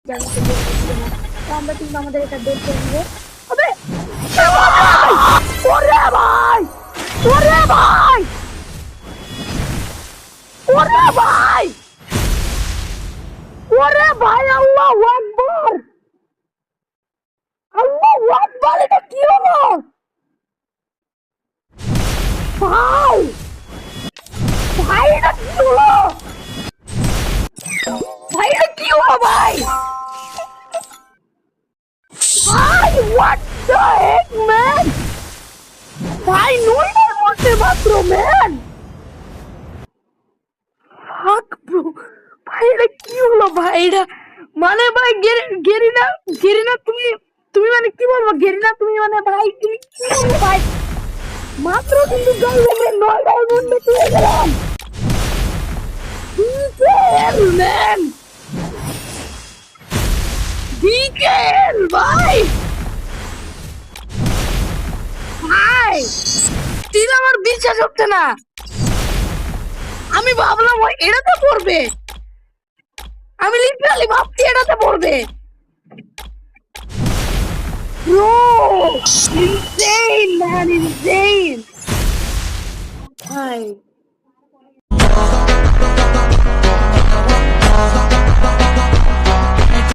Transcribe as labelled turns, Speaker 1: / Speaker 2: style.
Speaker 1: জানতে পেরেছি না। তো আমরা কিন্তু আমাদের এটা বের করে নিব। আবে ওরে ভাই ওরে ভাই ওরে ভাই ওরে ভাই আল্লাহু আকবার আল্লাহু আকবার এটা কি হলো ভাই ভাই এটা কি হলো ভাই এটা কি হলো ভাই ভাই what the heck man ভাই নইটার মধ্যে মাত্র ম্যান ফাক ব্রো ভাই এটা কি হলো ভাই এটা মানে ভাই গেরিনা গেরিনা তুমি তুমি মানে কি বলবো গেরিনা তুমি মানে ভাই তুমি কি বলবো ভাই মাত্র কিন্তু গাইস আমরা 9টার মধ্যে পেয়ে গেলাম ডিকেএল ম্যান ডিকেএল ভাই ভাই তিন আমার বিশ্বাস হচ্ছে না আমি ভাবলাম ওই এটাতে পড়বে আমি লিটারালি ভাবছি এটাতে পড়বে ব্রো ইনসেইন ম্যান ইনসেইন ভাই